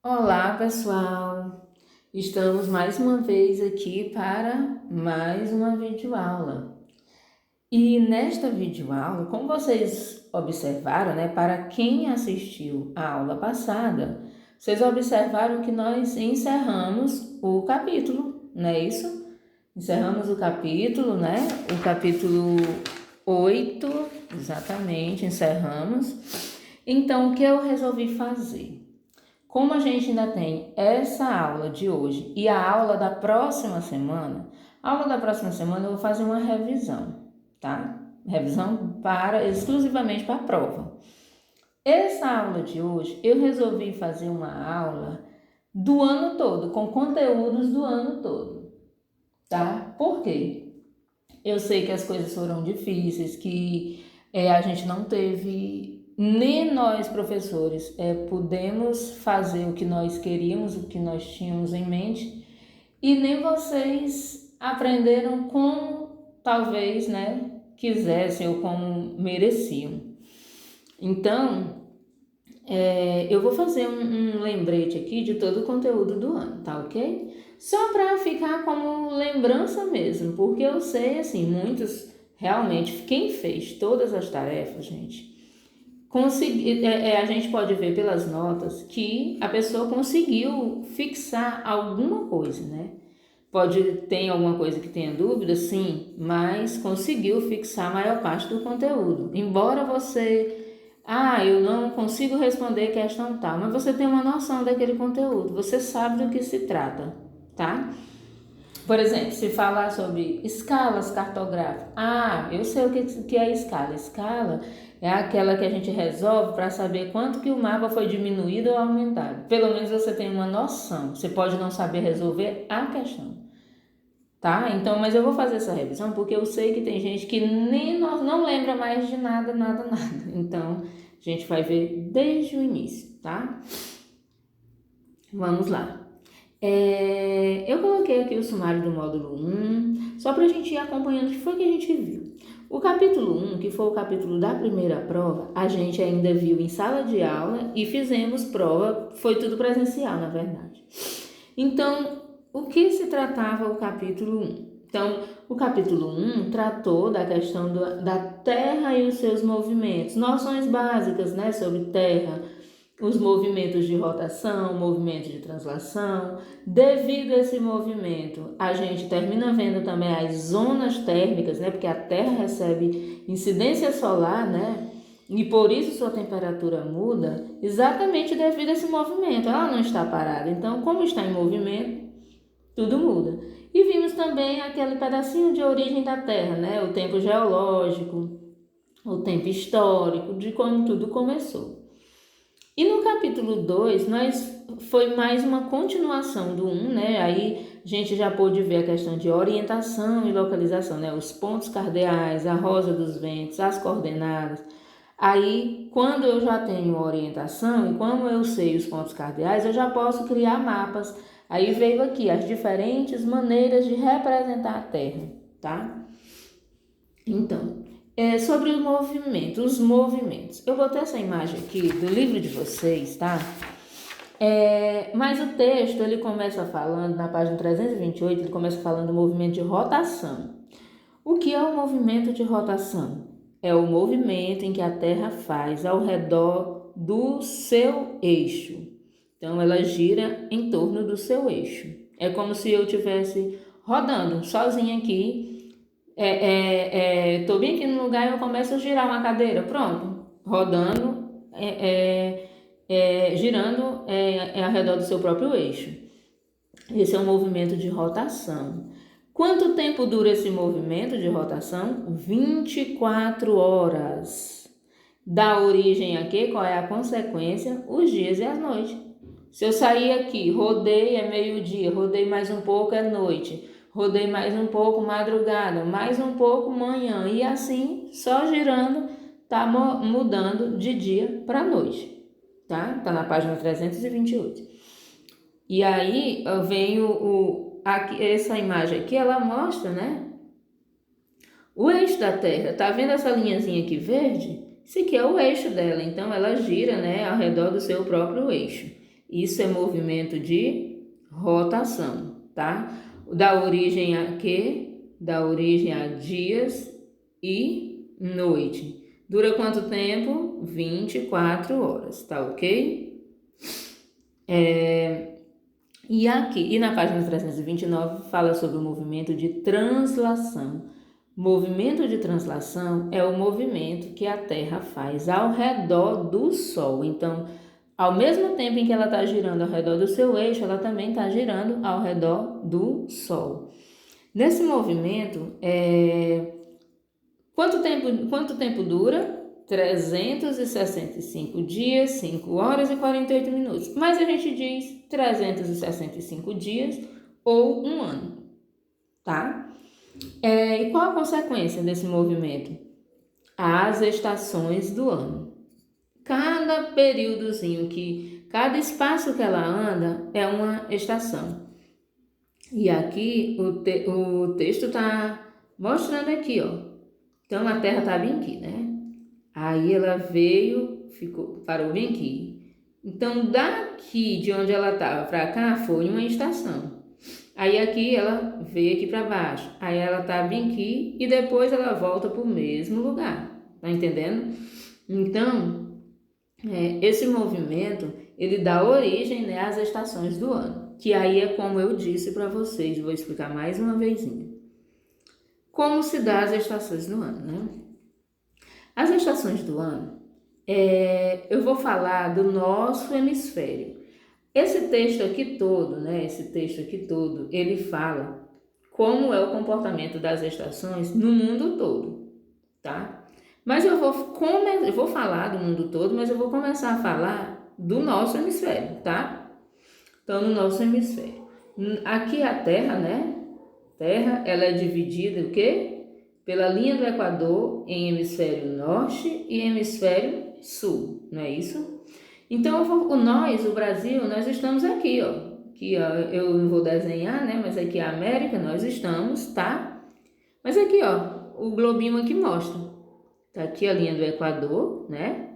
Olá, pessoal! Estamos mais uma vez aqui para mais uma videoaula. E nesta videoaula, como vocês observaram, né, para quem assistiu a aula passada, vocês observaram que nós encerramos o capítulo, não é isso? Encerramos o capítulo, né? O capítulo 8, exatamente, encerramos. Então, o que eu resolvi fazer? Como a gente ainda tem essa aula de hoje e a aula da próxima semana eu vou fazer uma revisão, tá? Revisão exclusivamente para a prova. Essa aula de hoje eu resolvi fazer uma aula do ano todo, com conteúdos do ano todo, tá? Por quê? Eu sei que as coisas foram difíceis, que a gente não teve, nem nós professores pudemos fazer o que nós queríamos, o que nós tínhamos em mente, e nem vocês aprenderam como talvez, né, quisessem ou como mereciam. Então, eu vou fazer um lembrete aqui de todo o conteúdo do ano, tá ok? Só para ficar como lembrança mesmo, porque eu sei, assim, muitos realmente, quem fez todas as tarefas, gente, a gente pode ver pelas notas que a pessoa conseguiu fixar alguma coisa, né? Pode ter alguma coisa que tenha dúvida, sim, mas conseguiu fixar a maior parte do conteúdo. Embora eu não consigo responder questão tal, mas você tem uma noção daquele conteúdo, você sabe do que se trata, tá? Por exemplo, se falar sobre escalas cartográficas, eu sei o que é escala. Escala é aquela que a gente resolve para saber quanto que o mapa foi diminuído ou aumentado. Pelo menos você tem uma noção, você pode não saber resolver a questão, tá? Então, mas eu vou fazer essa revisão porque eu sei que tem gente que nem não lembra mais de nada, nada, nada. Então, a gente vai ver desde o início, tá? Vamos lá. Eu coloquei aqui o sumário do módulo 1, só para a gente ir acompanhando o que foi que a gente viu. O capítulo 1, que foi o capítulo da primeira prova, a gente ainda viu em sala de aula e fizemos prova, foi tudo presencial, na verdade. Então, o que se tratava o capítulo 1? Então, o capítulo 1 tratou da questão da Terra e os seus movimentos, noções básicas, né, sobre Terra, os movimentos de rotação, movimentos de translação. Devido a esse movimento, a gente termina vendo também as zonas térmicas, né? Porque a Terra recebe incidência solar, né? E por isso sua temperatura muda, exatamente devido a esse movimento. Ela não está parada. Então, como está em movimento, tudo muda. E vimos também aquele pedacinho de origem da Terra, né? O tempo geológico, o tempo histórico, de como tudo começou. E no capítulo 2, foi mais uma continuação do 1, né? Aí a gente já pôde ver a questão de orientação e localização, né? Os pontos cardeais, a rosa dos ventos, as coordenadas. Aí, quando eu já tenho orientação e como eu sei os pontos cardeais, eu já posso criar mapas. Aí veio aqui as diferentes maneiras de representar a Terra, tá? Então, sobre os movimentos. Eu botei essa imagem aqui do livro de vocês, tá? Mas o texto, ele começa falando, na página 328, ele começa falando do movimento de rotação. O que é o movimento de rotação? É o movimento em que a Terra faz ao redor do seu eixo. Então, ela gira em torno do seu eixo. É como se eu estivesse rodando sozinha aqui. Tô bem aqui no lugar e eu começo a girar uma cadeira. Pronto, rodando, girando ao redor do seu próprio eixo. Esse é um movimento de rotação. Quanto tempo dura esse movimento de rotação? 24 horas. Dá origem a quê? Qual é a consequência? Os dias e as noites. Se eu sair aqui, rodei é meio-dia, rodei mais um pouco é noite, rodei mais um pouco madrugada, mais um pouco manhã, e assim, só girando, tá mudando de dia para noite, tá? Tá na página 328. E aí vem essa imagem aqui, ela mostra, né? O eixo da Terra, tá vendo essa linhazinha aqui verde? Esse aqui é o eixo dela, então ela gira, né, ao redor do seu próprio eixo. Isso é movimento de rotação, tá? Dá origem a quê? Dá origem a dias e noite. Dura quanto tempo? 24 horas, tá ok? E aqui, e na página 329, fala sobre o movimento de translação. Movimento de translação é o movimento que a Terra faz ao redor do Sol. Então, ao mesmo tempo em que ela está girando ao redor do seu eixo, ela também está girando ao redor do Sol. Nesse movimento, quanto tempo dura? 365 dias, 5 horas e 48 minutos. Mas a gente diz 365 dias ou um ano, tá? E qual a consequência desse movimento? As estações do ano. Cada períodozinho cada espaço que ela anda é uma estação. E aqui o texto está mostrando aqui, ó. Então a Terra está bem aqui, né? Aí ela veio, parou bem aqui. Então daqui de onde ela estava para cá foi uma estação. Aí aqui ela veio aqui para baixo. Aí ela tá bem aqui e depois ela volta para o mesmo lugar. Tá entendendo? Então esse movimento ele dá origem, né, às estações do ano. Que aí é como eu disse para vocês. Vou explicar mais uma vezinha. Como se dá as estações do ano, né? As estações do ano, eu vou falar do nosso hemisfério. Esse texto aqui todo, né? Ele fala como é o comportamento das estações no mundo todo, tá? Mas eu vou falar do mundo todo, mas eu vou começar a falar do nosso hemisfério, tá? Então, no nosso hemisfério. Aqui a Terra, né? Terra, ela é dividida o quê? Pela linha do Equador em hemisfério norte e hemisfério sul, não é isso? Então, o Brasil, nós estamos aqui, ó. Aqui, ó, eu não vou desenhar, né? Mas aqui a América, nós estamos, tá? Mas aqui, ó, o globinho aqui mostra. Tá aqui a linha do Equador, né?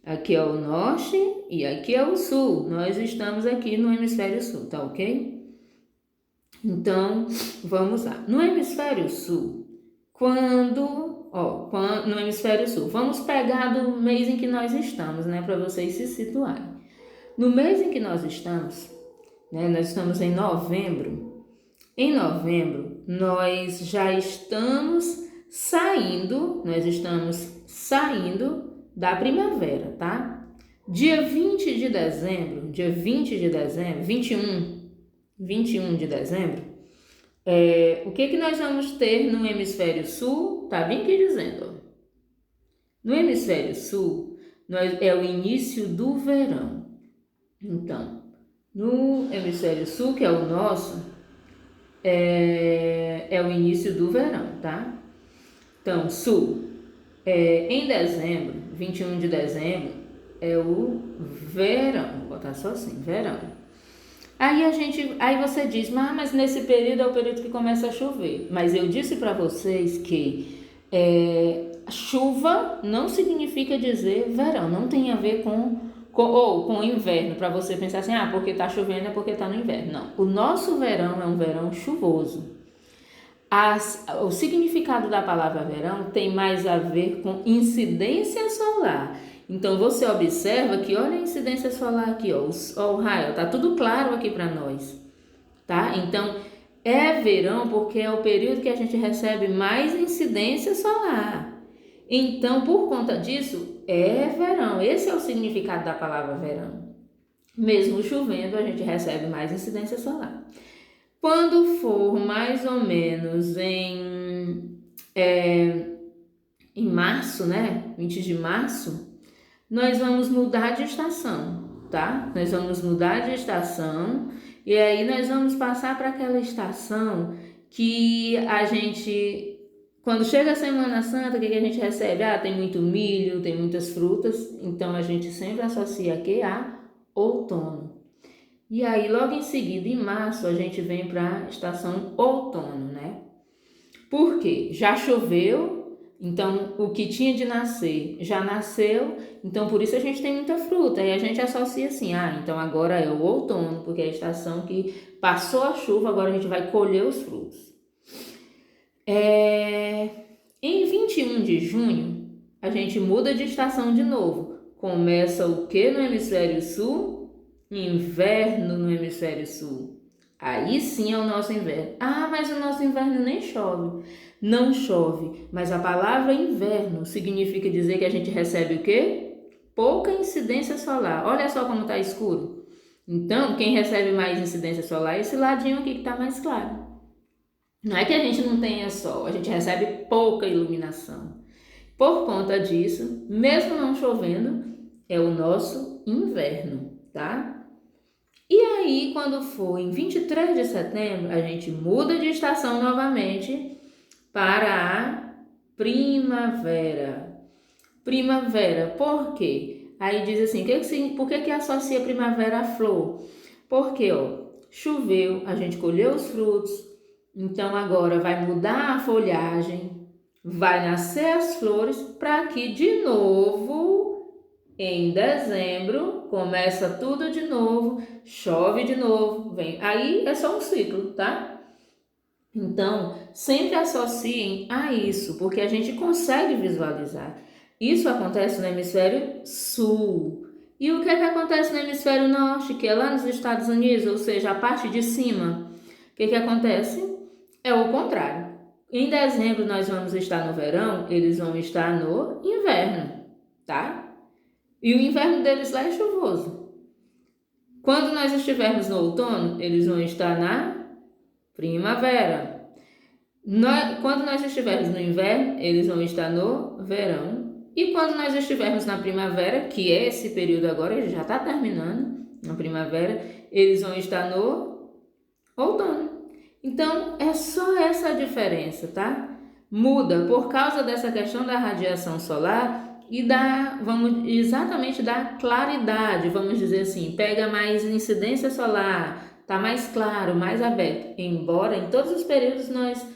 Aqui é o norte e aqui é o sul. Nós estamos aqui no hemisfério sul, tá ok? Então, vamos lá. No hemisfério sul, no hemisfério sul, vamos pegar do mês em que nós estamos, né, para vocês se situarem. No mês em que nós estamos, né, nós estamos em novembro. Em novembro, nós estamos saindo da primavera, tá? Dia 20 de dezembro, 21 de dezembro, o que nós vamos ter no hemisfério sul? Tá bem aqui dizendo, ó. No hemisfério sul, é o início do verão. Então, no hemisfério sul, que é o nosso, é o início do verão, tá? Então, sul, em dezembro, 21 de dezembro, é o verão. Vou botar só assim, verão. Aí você diz, mas nesse período é o período que começa a chover. Mas eu disse para vocês que chuva não significa dizer verão, não tem a ver com inverno, para você pensar assim, porque está chovendo é porque está no inverno. Não, o nosso verão é um verão chuvoso. O significado da palavra verão tem mais a ver com incidência solar. Então, você observa que, olha a incidência solar aqui, ó, o raio, tá tudo claro aqui para nós, tá? Então, é verão porque é o período que a gente recebe mais incidência solar. Então, por conta disso, é verão. Esse é o significado da palavra verão. Mesmo chovendo, a gente recebe mais incidência solar. Quando for mais ou menos em março, né? 20 de março, nós vamos mudar de estação, tá? Nós vamos mudar de estação e aí nós vamos passar para aquela estação que a gente, quando chega a Semana Santa, o que a gente recebe? Tem muito milho, tem muitas frutas, então a gente sempre associa aqui a outono. E aí logo em seguida, em março, a gente vem para a estação outono, né? Por quê? Já choveu, Então, o que tinha de nascer já nasceu, então por isso a gente tem muita fruta. E a gente associa assim, então agora é o outono, porque é a estação que passou a chuva, agora a gente vai colher os frutos. Em 21 de junho, a gente muda de estação de novo. Começa o que no hemisfério sul? Inverno no hemisfério sul. Aí sim é o nosso inverno. Mas o nosso inverno nem chove. Não chove, mas a palavra inverno significa dizer que a gente recebe o quê? Pouca incidência solar. Olha só como está escuro. Então, quem recebe mais incidência solar é esse ladinho aqui que está mais claro. Não é que a gente não tenha sol, a gente recebe pouca iluminação. Por conta disso, mesmo não chovendo, é o nosso inverno, tá? E aí, quando for em 23 de setembro, a gente muda de estação novamente para a primavera. Primavera, por quê? Aí diz assim, por que associa a primavera à flor? Porque, choveu, a gente colheu os frutos, então agora vai mudar a folhagem, vai nascer as flores para que de novo, em dezembro, começa tudo de novo, chove de novo, vem. Aí é só um ciclo, tá? Então, sempre associem a isso, porque a gente consegue visualizar. Isso acontece no hemisfério sul. E o que é que acontece no hemisfério norte, que é lá nos Estados Unidos, ou seja, a parte de cima? O que acontece? É o contrário. Em dezembro nós vamos estar no verão, eles vão estar no inverno, tá? E o inverno deles lá é chuvoso. Quando nós estivermos no outono, eles vão estar na primavera. Quando nós estivermos no inverno, eles vão estar no verão. E quando nós estivermos na primavera, que é esse período agora, ele já está terminando, na primavera, eles vão estar no outono. Então, é só essa a diferença, tá? Muda por causa dessa questão da radiação solar e exatamente da claridade, vamos dizer assim, pega mais incidência solar, tá mais claro, mais aberto. Embora em todos os períodos nós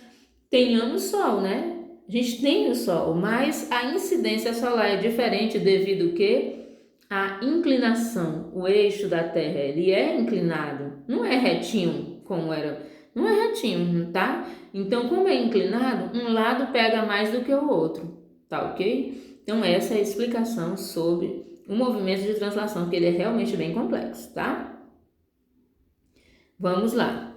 tenhamos sol, né? A gente tem o sol, mas a incidência solar é diferente devido ao quê? A inclinação, o eixo da Terra, ele é inclinado, não é retinho como era, não é retinho, tá? Então, como é inclinado, um lado pega mais do que o outro, tá ok? Então, essa é a explicação sobre o movimento de translação, que ele é realmente bem complexo, tá? Vamos lá.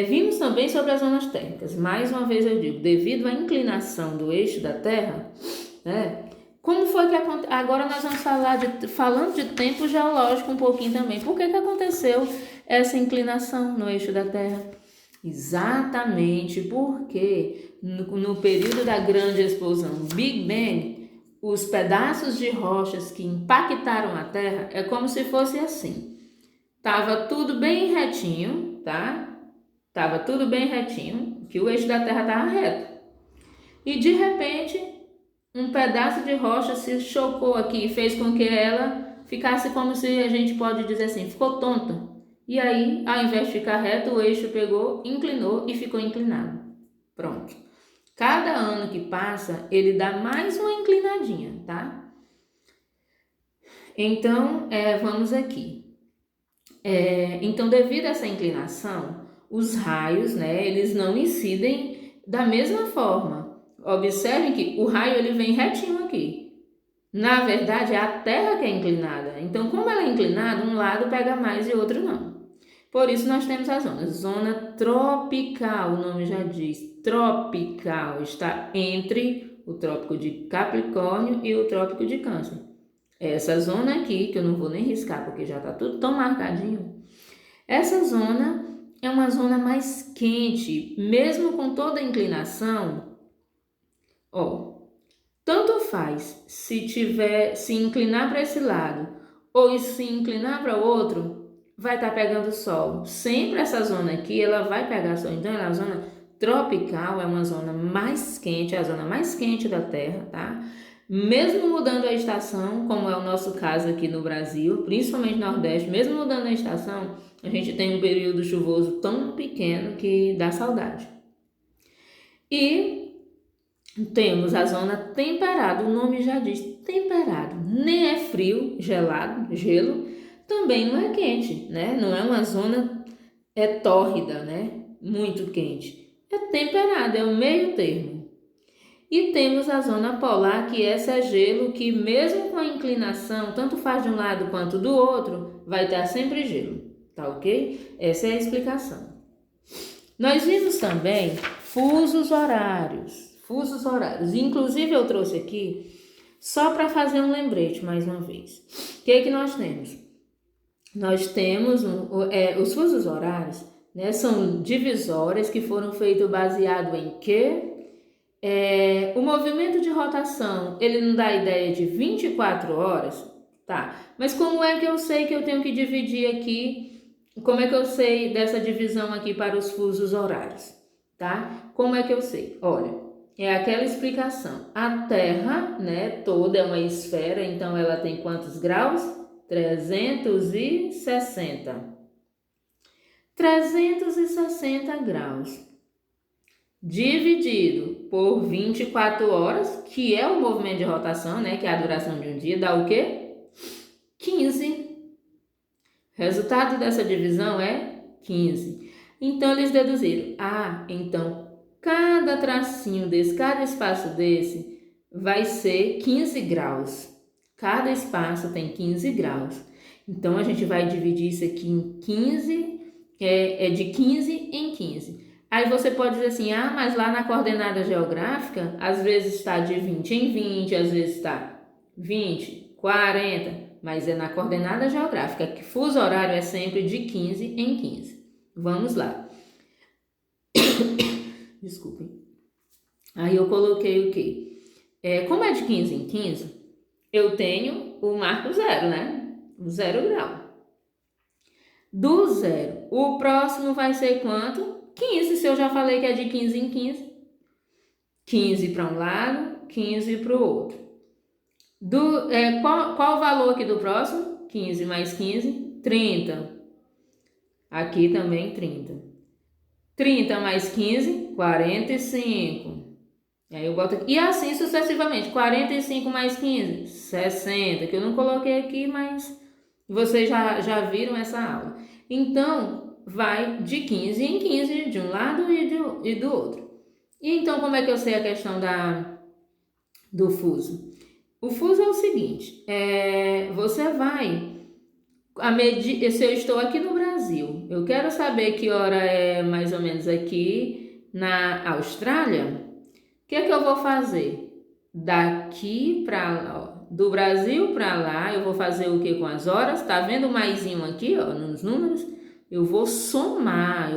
Vimos também sobre as zonas térmicas. Mais uma vez eu digo, devido à inclinação do eixo da Terra, né? Como foi que aconteceu? Agora nós vamos falando de tempo geológico um pouquinho também. Por que aconteceu essa inclinação no eixo da Terra? Exatamente porque no período da grande explosão Big Bang, os pedaços de rochas que impactaram a Terra é como se fosse assim. Tava tudo bem retinho, tá? Tava tudo bem retinho, que o eixo da Terra estava reto. E de repente, um pedaço de rocha se chocou aqui e fez com que ela ficasse como se a gente pode dizer assim, ficou tonta. E aí, ao invés de ficar reto, o eixo pegou, inclinou e ficou inclinado. Pronto. Cada ano que passa, ele dá mais uma inclinadinha, tá? Então, vamos aqui. Então, devido a essa inclinação, os raios, né, eles não incidem da mesma forma. Observem que o raio ele vem retinho aqui. Na verdade, é a Terra que é inclinada. Então, como ela é inclinada, um lado pega mais e outro não. Por isso, nós temos a zona. Zona tropical, o nome já diz. Tropical está entre o Trópico de Capricórnio e o Trópico de Câncer. Essa zona aqui, que eu não vou nem riscar porque já está tudo tão marcadinho. Essa zona é uma zona mais quente, mesmo com toda a inclinação. Tanto faz se inclinar para esse lado ou se inclinar para o outro, vai estar pegando sol. Sempre essa zona aqui, ela vai pegar sol. Então, a zona tropical é uma zona mais quente, é a zona mais quente da Terra, tá? Mesmo mudando a estação, como é o nosso caso aqui no Brasil, principalmente no Nordeste, mesmo mudando a estação, a gente tem um período chuvoso tão pequeno que dá saudade. E temos a zona temperada, o nome já diz temperado, nem é frio, gelado, gelo, também não é quente, né? Não é uma zona tórrida, né? Muito quente. É temperado, é o meio termo. E temos a zona polar, que essa é gelo, que mesmo com a inclinação, tanto faz de um lado quanto do outro, vai estar sempre gelo, tá ok? Essa é a explicação. Nós vimos também fusos horários. Fusos horários. Inclusive eu trouxe aqui só para fazer um lembrete mais uma vez. O que é que nós temos? Nós temos os fusos horários, né, são divisórias que foram feitas baseado em quê? O movimento de rotação, ele não dá ideia de 24 horas? Tá, mas como é que eu sei que eu tenho que dividir aqui? Como é que eu sei dessa divisão aqui para os fusos horários? Tá? Como é que eu sei? Olha, é aquela explicação. A Terra, né, toda é uma esfera, então ela tem quantos graus? 360. 360 graus. Dividido por 24 horas, que é o movimento de rotação, né, que é a duração de um dia, dá o quê? 15. Resultado dessa divisão é 15. Então, eles deduziram, então, cada tracinho desse, cada espaço desse, vai ser 15 graus. Cada espaço tem 15 graus. Então, a gente vai dividir isso aqui em 15, de 15 em 15. Aí você pode dizer assim, mas lá na coordenada geográfica, às vezes está de 20 em 20, às vezes está 20, 40, mas é na coordenada geográfica, que fuso horário é sempre de 15 em 15. Vamos lá. Desculpem. Aí eu coloquei o quê? Como é de 15 em 15, eu tenho o marco zero, né? O 0 grau. Do zero, o próximo vai ser quanto? 15, se eu já falei que é de 15 em 15. 15 para um lado, 15 para o outro. Qual o valor aqui do próximo? 15 mais 15, 30. Aqui também 30. 30 mais 15, 45. Aí eu boto aqui. E assim sucessivamente. 45 mais 15, 60. Que eu não coloquei aqui, mas vocês já viram essa aula. Então, vai de 15 em 15, de um lado e do outro. E então, como é que eu sei a questão do fuso? O fuso é o seguinte, você vai, se eu estou aqui no Brasil, eu quero saber que hora é mais ou menos aqui na Austrália, o que é que eu vou fazer? Daqui para lá, do Brasil para lá, eu vou fazer o que com as horas? Tá vendo o maisinho aqui, ó, nos números? Eu vou somar.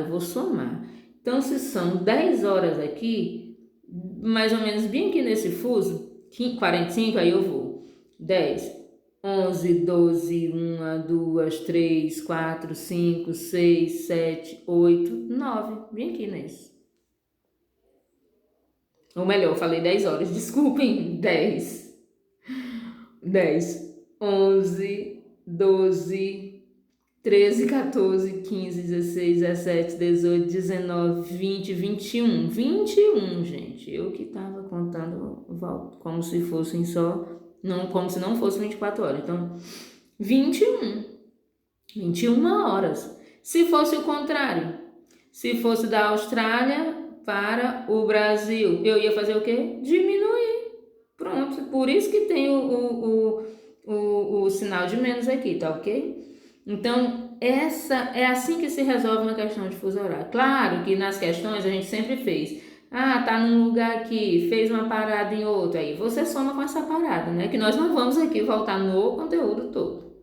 Então, se são 10 horas aqui, mais ou menos bem aqui nesse fuso, 45, aí eu vou 10, 11, 12, 1, 2, 3, 4, 5, 6, 7, 8, 9, bem aqui nesse. Ou melhor, eu falei 10 horas, desculpem, 10, 11, 12, 13, 14, 15, 16, 17, 18, 19, 20, 21. 21, gente. Eu que tava contando como se fossem como se não fosse 24 horas. Então, 21 horas. Se fosse o contrário, se fosse da Austrália para o Brasil, eu ia fazer o quê? Diminuir. Pronto. Por isso que tem o sinal de menos aqui, tá ok? Então, é assim que se resolve uma questão de fuso horário. Claro que nas questões a gente sempre fez. Tá num lugar aqui, fez uma parada em outro. Aí você soma com essa parada, né? Que nós não vamos aqui voltar no conteúdo todo.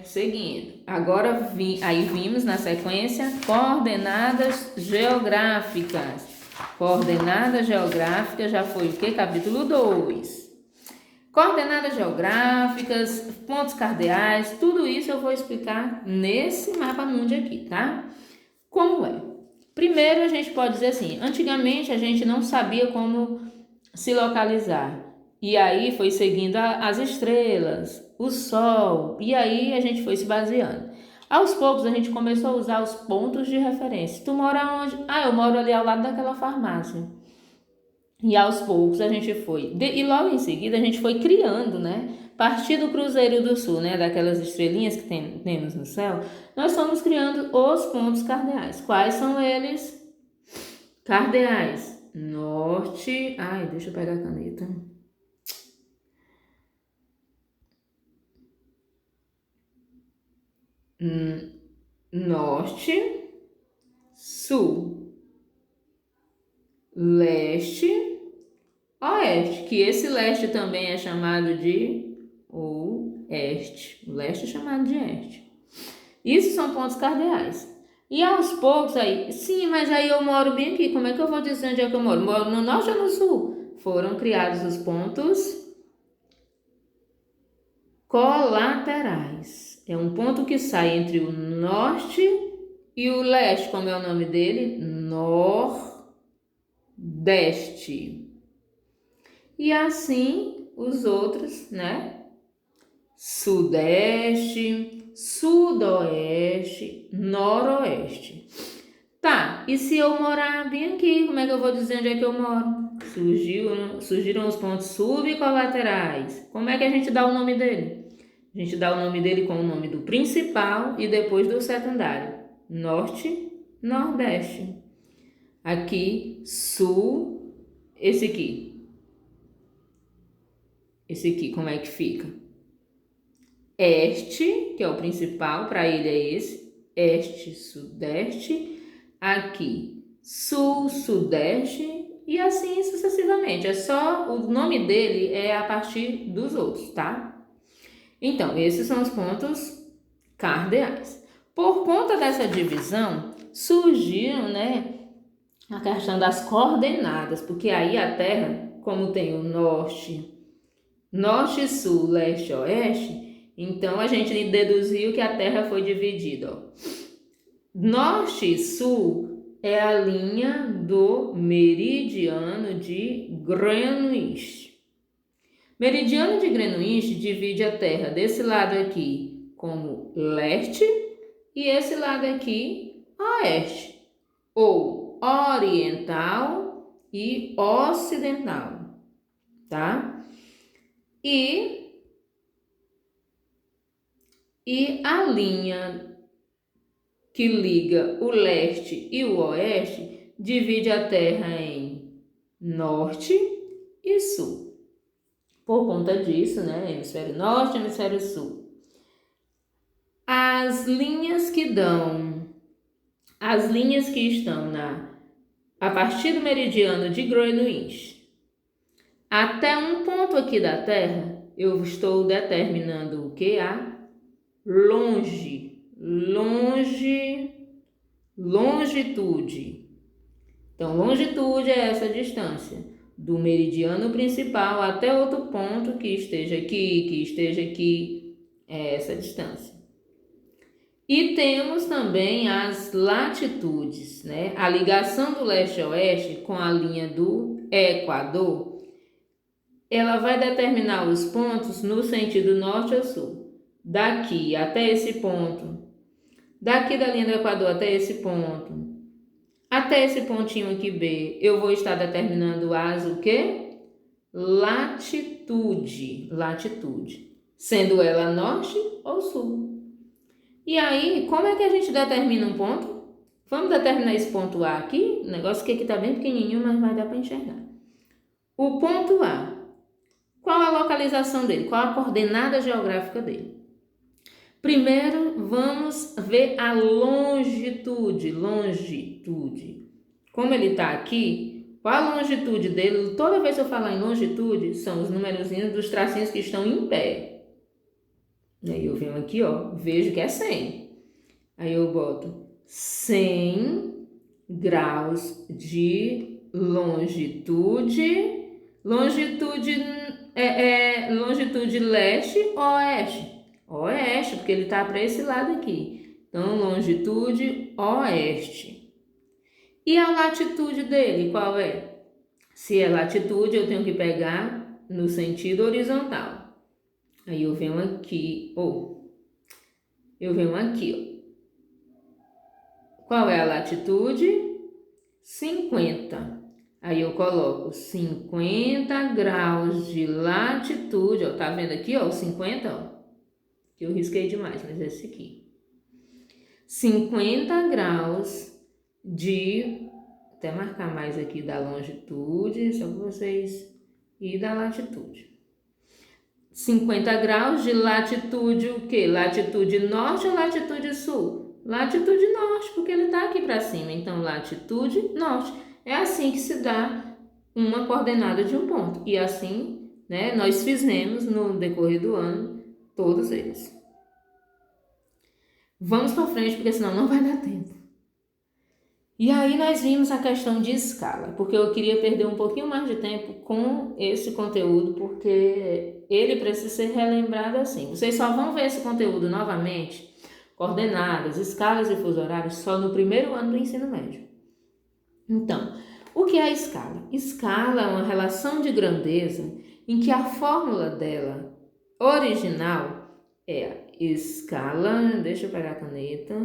Seguindo. Agora, aí vimos na sequência coordenadas geográficas. Coordenadas geográficas já foi o que? Capítulo 2. Coordenadas geográficas, pontos cardeais, tudo isso eu vou explicar nesse mapa mundi aqui, tá? Como é? Primeiro a gente pode dizer assim, antigamente a gente não sabia como se localizar. E aí foi seguindo as estrelas, o sol, e aí a gente foi se baseando. Aos poucos a gente começou a usar os pontos de referência. Tu mora onde? Ah, eu moro ali ao lado daquela farmácia. E aos poucos a gente foi. E logo em seguida a gente foi criando, né? A partir do Cruzeiro do Sul, né? Daquelas estrelinhas que temos no céu, nós fomos criando os pontos cardeais. Quais são eles? Cardeais. Norte. Ai, deixa eu pegar a caneta. Norte, sul, leste, oeste, que esse leste também é chamado de oeste. O leste é chamado de este. Isso são pontos cardeais. E aos poucos aí, sim, mas aí eu moro bem aqui. Como é que eu vou dizer onde é que eu moro? Moro no norte ou no sul? Foram criados os pontos colaterais. É um ponto que sai entre o norte e o leste. Como é o nome dele? Nordeste. E assim os outros, né? Sudeste, sudoeste, noroeste. Tá, e se eu morar bem aqui, como é que eu vou dizer onde é que eu moro? Surgiram os pontos subcolaterais. Como é que a gente dá o nome dele? A gente dá o nome dele com o nome do principal e depois do secundário. Norte, nordeste. Aqui, sul, esse aqui. Esse aqui, como é que fica? Este, que é o principal, para ele é esse. Este, sudeste. Aqui, sul, sudeste. E assim sucessivamente. É só, o nome dele é a partir dos outros, tá? Então, esses são os pontos cardeais. Por conta dessa divisão, surgiram, né, a questão das coordenadas, porque aí a Terra, como tem o norte, sul, leste, oeste, então a gente deduziu que a Terra foi dividida. Ó. Norte e sul é a linha do meridiano de Greenwich. Meridiano de Greenwich divide a Terra desse lado aqui como leste e esse lado aqui oeste, ou oriental e ocidental, tá? E a linha que liga o leste e o oeste divide a Terra em norte e sul. Por conta disso, né, hemisfério norte e hemisfério sul. As linhas que estão a partir do meridiano de Greenwich até um ponto aqui da Terra, eu estou determinando o que? A longitude. Então, longitude é essa distância do meridiano principal até outro ponto que esteja aqui, é essa distância. E temos também as latitudes, né? A ligação do leste a oeste com a linha do Equador, ela vai determinar os pontos no sentido norte ou sul. Daqui até esse ponto, daqui da linha do Equador até esse ponto, até esse pontinho aqui B, eu vou estar determinando o quê? Latitude, sendo ela norte ou sul. E aí, como é que a gente determina um ponto? Vamos determinar esse ponto A aqui, o negócio que aqui está bem pequenininho, mas vai dar para enxergar. O ponto A, qual a localização dele? Qual a coordenada geográfica dele? Primeiro, vamos ver a longitude. Como ele está aqui, qual a longitude dele? Toda vez que eu falar em longitude, são os numerozinhos dos tracinhos que estão em pé. Aí eu venho aqui, ó, vejo que é 100. Aí eu boto 100 graus de longitude. Longitude leste ou oeste? Oeste, porque ele está para esse lado aqui. Então, longitude oeste. E a latitude dele, qual é? Se é latitude, eu tenho que pegar no sentido horizontal. Aí eu venho aqui, ó. Qual é a latitude? 50. Aí eu coloco 50 graus de latitude, ó, tá vendo aqui, ó, o 50, ó, que eu risquei demais, mas é esse aqui. 50 graus de, até marcar mais aqui da longitude, só para vocês, e da latitude. 50 graus de latitude o quê? Latitude norte ou latitude sul? Latitude norte, porque ele tá aqui para cima, então latitude norte. É assim que se dá uma coordenada de um ponto. E assim, né, nós fizemos no decorrer do ano todos eles. Vamos para frente, porque senão não vai dar tempo. E aí nós vimos a questão de escala, porque eu queria perder um pouquinho mais de tempo com esse conteúdo, porque ele precisa ser relembrado assim. Vocês só vão ver esse conteúdo novamente, coordenadas, escalas e fuso horários, só no primeiro ano do ensino médio. Então, o que é a escala? Escala é uma relação de grandeza em que a fórmula dela original é a escala, deixa eu pegar a caneta,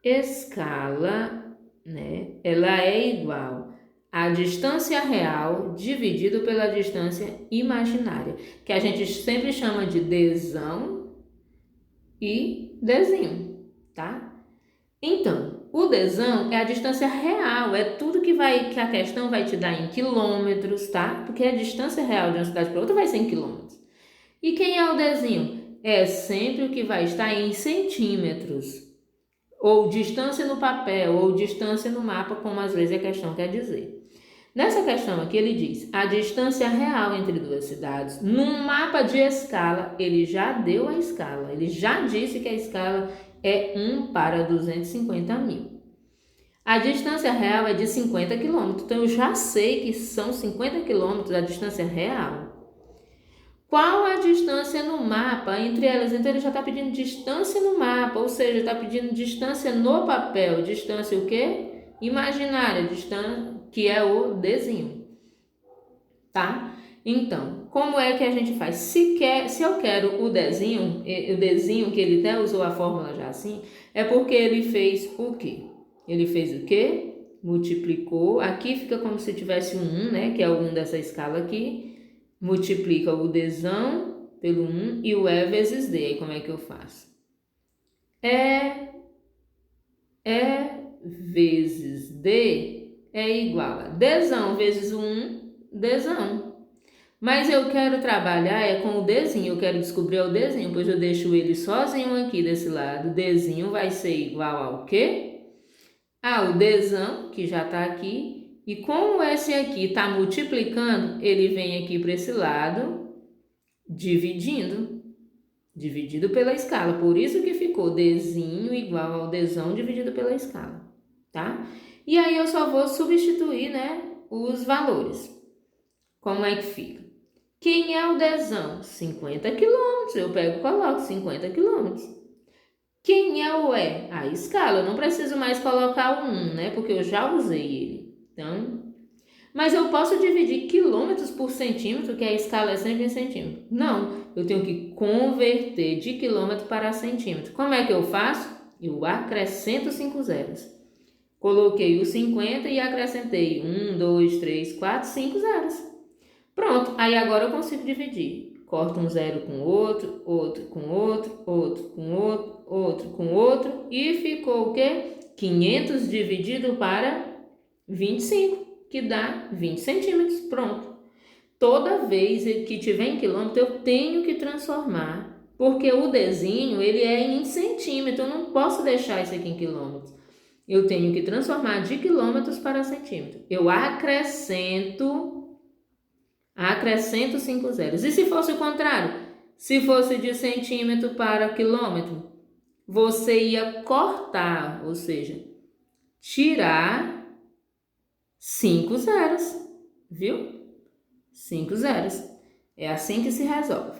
escala, né, ela é igual à distância real dividido pela distância imaginária, que a gente sempre chama de dzão e dzinho, tá? Então, o dzão é a distância real, é tudo que a questão vai te dar em quilômetros, tá? Porque a distância real de uma cidade para outra vai ser em quilômetros. E quem é o dzinho? É sempre o que vai estar em centímetros, ou distância no papel, ou distância no mapa, como às vezes a questão quer dizer. Nessa questão aqui ele diz a distância real entre duas cidades. Num mapa de escala, ele já deu a escala, ele já disse que a escala é 1 para 250 mil. A distância real é de 50 km, então eu já sei que são 50 km a distância real. Qual a distância no mapa entre elas? Então ele já está pedindo distância no mapa, ou seja, está pedindo distância no papel. Distância o quê? Imaginária, distância, que é o dzinho. Tá? Então, como é que a gente faz? Se eu quero o dzinho que ele até usou a fórmula já assim, é porque ele fez o quê? Ele fez o quê? Multiplicou, aqui fica como se tivesse um 1, né? Que é o 1 dessa escala aqui. Multiplica o dzão pelo 1 e o E vezes D. Aí como é que eu faço? E vezes D é igual a dzão vezes o 1, dzão. Mas eu quero trabalhar com o dzinho, eu quero descobrir o dzinho, pois eu deixo ele sozinho aqui desse lado. Dzinho vai ser igual ao quê? Ao dzão, que já está aqui. E como esse aqui está multiplicando, ele vem aqui para esse lado, dividido pela escala. Por isso que ficou dzinho igual ao dzão dividido pela escala, tá? E aí eu só vou substituir, né, os valores. Como é que fica? Quem é o dzão? 50 km. Eu pego e coloco 50 km. Quem é o E? A escala. Eu não preciso mais colocar o 1, né, porque eu já usei ele. Então, mas eu posso dividir quilômetros por centímetro, que a escala é sempre em centímetro. Não, eu tenho que converter de quilômetro para centímetro. Como é que eu faço? Eu acrescento 5 zeros. Coloquei o 50 e acrescentei 1, 2, 3, 4, 5 zeros. Pronto, aí agora eu consigo dividir. Corto um zero com outro, outro com outro, outro com outro, outro com outro. E ficou o quê? 500 dividido para 25, que dá 20 centímetros, pronto. Toda vez que tiver em quilômetro, eu tenho que transformar, porque o dzinho, ele é em centímetro, eu não posso deixar isso aqui em quilômetros. Eu tenho que transformar de quilômetros para centímetro. Eu acrescento 5 zeros. E se fosse o contrário? Se fosse de centímetro para quilômetro, você ia cortar, ou seja, tirar 5 zeros, viu? 5 zeros. É assim que se resolve.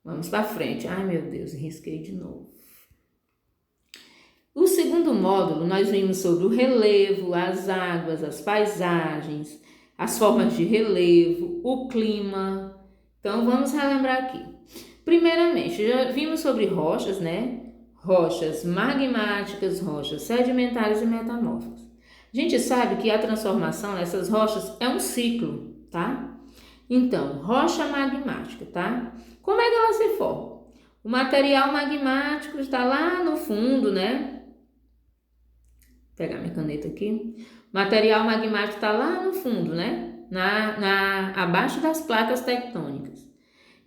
Vamos para frente. Ai, meu Deus, risquei de novo. O segundo módulo, nós vimos sobre o relevo, as águas, as paisagens, as formas de relevo, o clima. Então, vamos relembrar aqui. Primeiramente, já vimos sobre rochas, né? rochas magmáticas, rochas sedimentares e metamórficas. A gente sabe que a transformação nessas rochas é um ciclo, tá? Então, rocha magmática, tá? Como é que ela se forma? O material magmático está lá no fundo, né? Vou pegar minha caneta aqui. O material magmático está lá no fundo, né? Abaixo das placas tectônicas.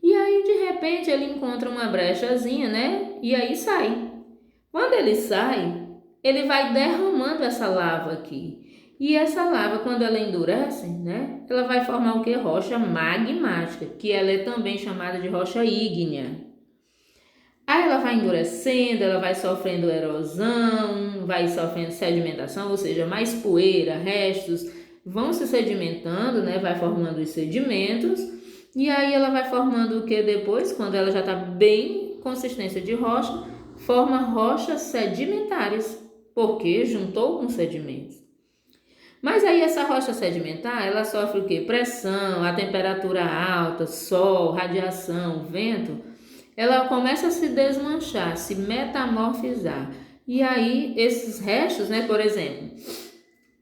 E aí, de repente, ele encontra uma brechazinha, né? E aí sai. Quando ele sai, ele vai derramando essa lava aqui. E essa lava, quando ela endurece, né? Ela vai formar o que? Rocha magmática, que ela é também chamada de rocha ígnea. Aí ela vai endurecendo, ela vai sofrendo erosão, vai sofrendo sedimentação, ou seja, mais poeira, restos vão se sedimentando, né? Vai formando os sedimentos. E aí ela vai formando o que depois, quando ela já está bem consistência de rocha, forma rochas sedimentares, porque juntou com sedimentos. Mas aí essa rocha sedimentar, ela sofre o que? Pressão, a temperatura alta, sol, radiação, vento, ela começa a se desmanchar, se metamorfizar. E aí esses restos, né, por exemplo,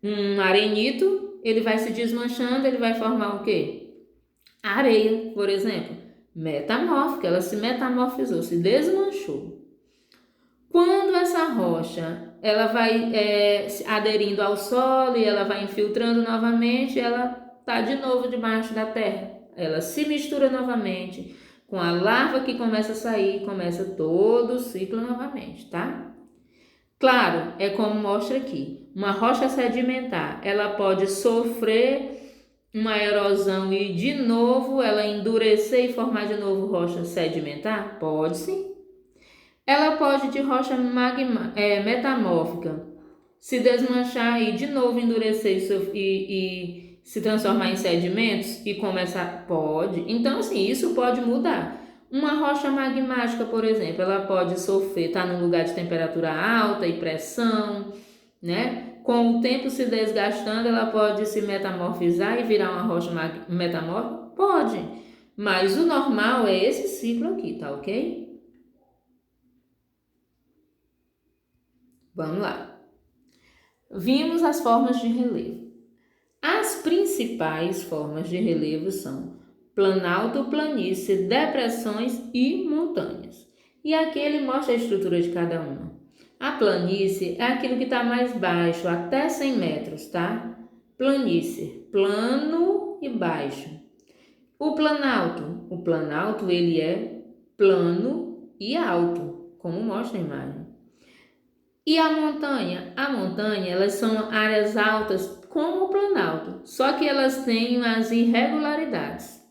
um arenito, ele vai se desmanchando, ele vai formar o quê? A areia, por exemplo, metamórfica, ela se metamorfizou, se desmanchou. Quando essa rocha ela vai aderindo ao solo e ela vai infiltrando novamente, ela está de novo debaixo da terra. Ela se mistura novamente com a lava que começa a sair, começa todo o ciclo novamente, tá? Claro, é como mostra aqui, uma rocha sedimentar, ela pode sofrer uma erosão e de novo ela endurecer e formar de novo rocha sedimentar? Pode sim. Ela pode de rocha metamórfica se desmanchar e de novo endurecer e se transformar em sedimentos e começar? Pode. Então, assim, isso pode mudar. Uma rocha magmática, por exemplo, ela pode sofrer, tá num lugar de temperatura alta e pressão, né? Com o tempo se desgastando, ela pode se metamorfizar e virar uma rocha metamórfica? Pode. Mas o normal é esse ciclo aqui, tá ok? Vamos lá. Vimos as formas de relevo. As principais formas de relevo são planalto, planície, depressões e montanhas. E aqui ele mostra a estrutura de cada uma. A planície é aquilo que está mais baixo, até 100 metros, tá? Planície, plano e baixo. O planalto ele é plano e alto, como mostra a imagem. E a montanha? A montanha, elas são áreas altas como o planalto, só que elas têm as irregularidades.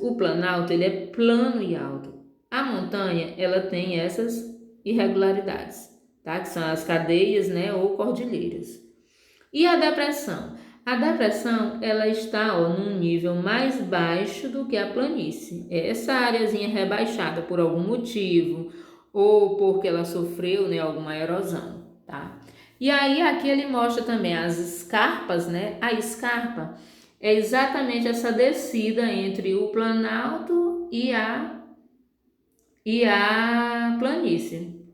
O planalto, ele é plano e alto. A montanha, ela tem essas irregularidades, tá? Que são as cadeias, né, ou cordilheiras. E a depressão? A depressão, ela está num nível mais baixo do que a planície. Essa áreazinha rebaixada por algum motivo ou porque ela sofreu, né, alguma erosão, tá? E aí aqui ele mostra também as escarpas, né? A escarpa é exatamente essa descida entre o planalto e a planície.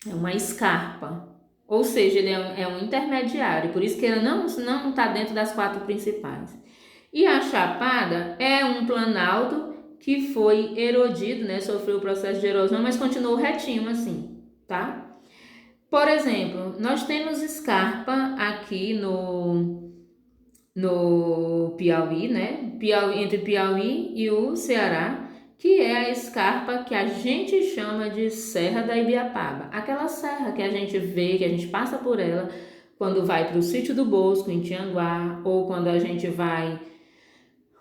É uma escarpa. Ou seja, ele é um intermediário, por isso que ele não está dentro das 4 principais. E a chapada é um planalto que foi erodido, né? Sofreu o processo de erosão, mas continuou retinho assim, tá? Por exemplo, nós temos escarpa aqui no Piauí, né? Entre Piauí e o Ceará, que é a escarpa que a gente chama de Serra da Ibiapaba. Aquela serra que a gente vê, que a gente passa por ela quando vai para o Sítio do Bosco, em Tianguá, ou quando a gente vai,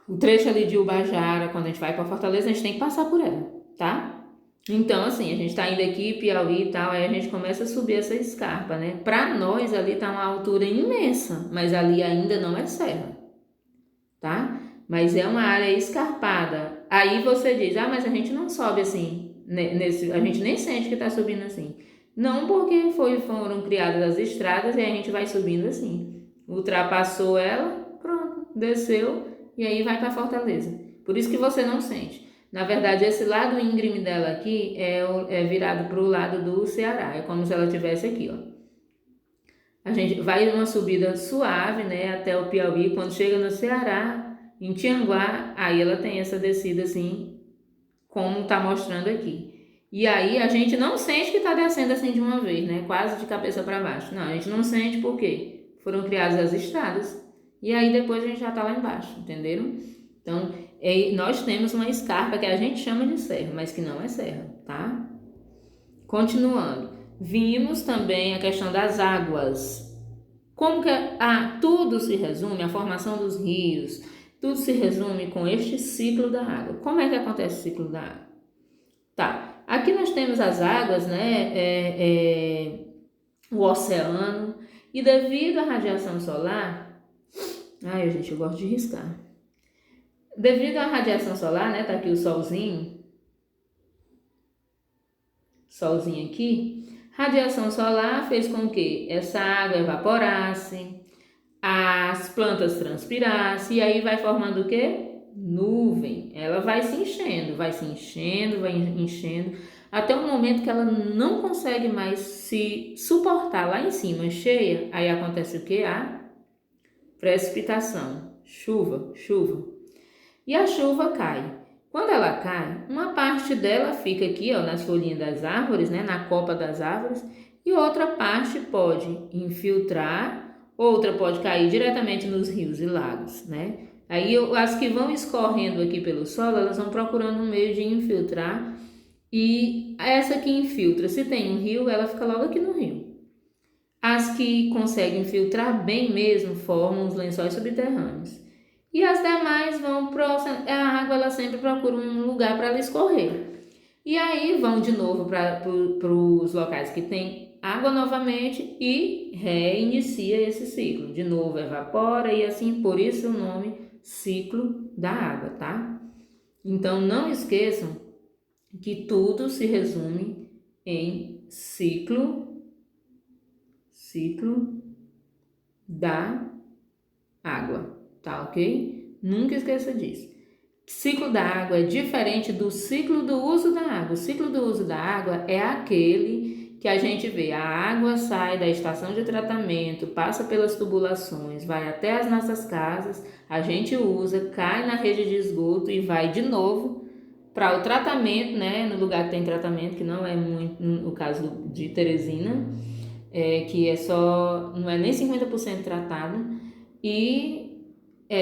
o trecho ali de Ubajara, quando a gente vai para Fortaleza, a gente tem que passar por ela, tá? Então, assim, a gente está indo aqui, Piauí e tal, aí a gente começa a subir essa escarpa, né? Para nós, ali tá uma altura imensa, mas ali ainda não é serra, tá? Mas é uma área escarpada. Aí você diz, mas a gente não sobe assim, a gente nem sente que tá subindo assim. Não, porque foram criadas as estradas e a gente vai subindo assim. Ultrapassou ela, pronto, desceu e aí vai para Fortaleza. Por isso que você não sente. Na verdade, esse lado íngreme dela aqui é virado para o lado do Ceará. É como se ela estivesse aqui, ó. A gente vai numa subida suave, né, até o Piauí. Quando chega no Ceará, em Tianguá, aí ela tem essa descida assim, como tá mostrando aqui. E aí a gente não sente que tá descendo assim de uma vez, né, quase de cabeça para baixo. Não, a gente não sente porque foram criadas as estradas. E aí depois a gente já tá lá embaixo, entenderam? Então, nós temos uma escarpa que a gente chama de serra, mas que não é serra, tá? Continuando. Vimos também a questão das águas. Como que tudo se resume, a formação dos rios, tudo se resume com este ciclo da água. Como é que acontece o ciclo da água? Tá, aqui nós temos as águas, né, o oceano, e devido à radiação solar, ai gente, eu gosto de riscar. Devido à radiação solar, né, tá aqui o solzinho aqui, radiação solar fez com que essa água evaporasse, as plantas transpirassem, e aí vai formando o quê? Nuvem. Ela vai se enchendo, até o momento que ela não consegue mais se suportar lá em cima, cheia, aí acontece o quê? A precipitação, chuva. E a chuva cai. Quando ela cai, uma parte dela fica aqui, ó, nas folhinhas das árvores, né, na copa das árvores, e outra parte pode infiltrar, outra pode cair diretamente nos rios e lagos, né? Aí as que vão escorrendo aqui pelo solo, elas vão procurando um meio de infiltrar, e essa que infiltra, se tem um rio, ela fica logo aqui no rio. As que conseguem filtrar bem mesmo formam os lençóis subterrâneos. E as demais vão a água ela sempre procura um lugar para ela escorrer. E aí vão de novo para os locais que tem água novamente e reinicia esse ciclo. De novo evapora e assim, por isso o nome ciclo da água, tá? Então não esqueçam que tudo se resume em ciclo da água, tá ok? Nunca esqueça disso. Ciclo da água é diferente do ciclo do uso da água. O ciclo do uso da água é aquele que a gente vê. A água sai da estação de tratamento, passa pelas tubulações, vai até as nossas casas, a gente usa, cai na rede de esgoto e vai de novo para o tratamento, né? No lugar que tem tratamento, que não é muito no caso de Teresina, que não é nem 50% tratada, e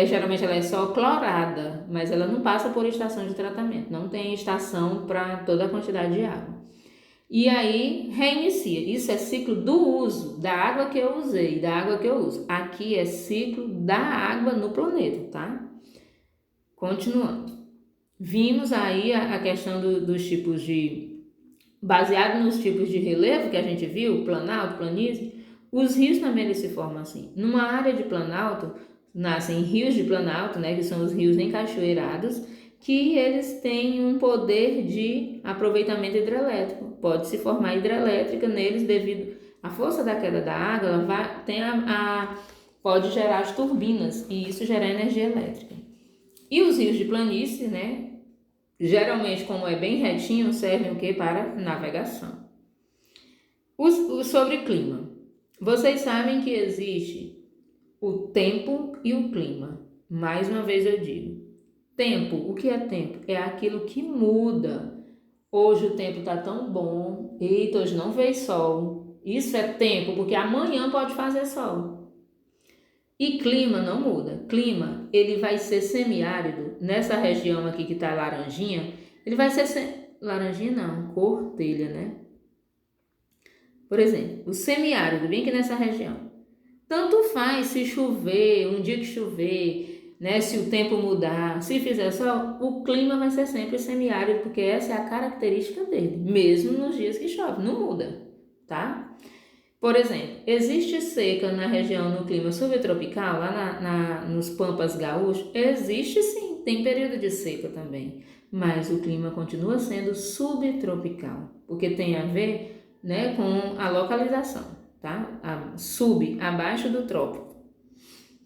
geralmente ela é só clorada, mas ela não passa por estação de tratamento, não tem estação para toda a quantidade de água. E aí reinicia. Isso é ciclo do uso, da água que eu usei, da água que eu uso. Aqui é ciclo da água no planeta, tá? Continuando. Vimos aí a questão dos tipos baseado nos tipos de relevo que a gente viu, planalto, planície, os rios também eles se formam assim. Numa área de planalto, nascem rios de planalto, né, que são os rios encachoeirados, que eles têm um poder de aproveitamento hidrelétrico. Pode se formar hidrelétrica neles devido à força da queda da água, ela pode gerar as turbinas e isso gera energia elétrica. E os rios de planície, né, geralmente, como é bem retinho, servem o que? Para navegação. Sobre clima. Vocês sabem que existe o tempo e o clima. Mais uma vez eu digo. Tempo, o que é tempo? É aquilo que muda. Hoje o tempo está tão bom. Eita, hoje não veio sol. Isso é tempo, porque amanhã pode fazer sol. E clima não muda. Clima, ele vai ser semiárido. Nessa região aqui que está laranjinha, ele vai ser... Laranjinha não, cor telha, né? Por exemplo, o semiárido, bem aqui nessa região. Tanto faz se chover, um dia que chover, né? Se o tempo mudar, se fizer sol, o clima vai ser sempre semiárido, porque essa é a característica dele, mesmo nos dias que chove, não muda, tá? Por exemplo, existe seca na região no clima subtropical, lá nos Pampas Gaúchos? Existe sim, tem período de seca também, mas o clima continua sendo subtropical, porque tem a ver, né, com a localização, tá? Abaixo do trópico,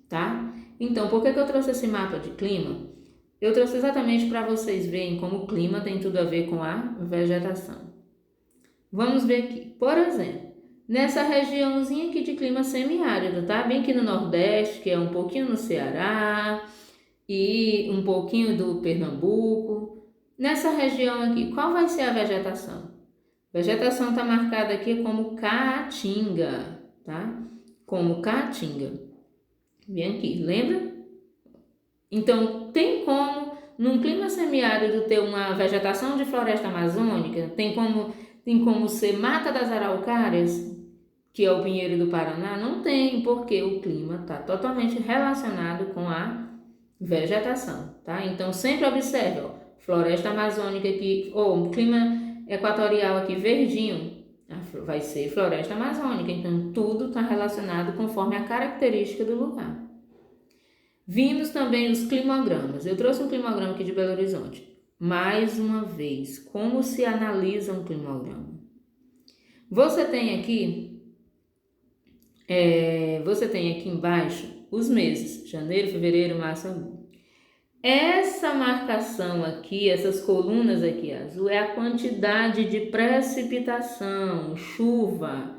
tá? Então, por que eu trouxe esse mapa de clima? Eu trouxe exatamente para vocês verem como o clima tem tudo a ver com a vegetação. Vamos ver aqui. Por exemplo, nessa regiãozinha aqui de clima semiárido, tá? Bem aqui no Nordeste, que é um pouquinho no Ceará e um pouquinho do Pernambuco. Nessa região aqui, qual vai ser a vegetação? A vegetação está marcada aqui como caatinga, tá? Como caatinga. Vem aqui, lembra? Então, tem como, num clima semiárido, ter uma vegetação de floresta amazônica? Tem como ser mata das araucárias, que é o pinheiro do Paraná? Não tem, porque o clima está totalmente relacionado com a vegetação, tá? Então, sempre observe, ó, floresta amazônica aqui, ou clima equatorial aqui verdinho, vai ser floresta amazônica. Então, tudo está relacionado conforme a característica do lugar. Vimos também os climogramas. Eu trouxe um climograma aqui de Belo Horizonte. Mais uma vez, como se analisa um climograma? Você tem aqui embaixo os meses, janeiro, fevereiro, março, abril. Essa marcação aqui, essas colunas aqui azul, é a quantidade de precipitação, chuva.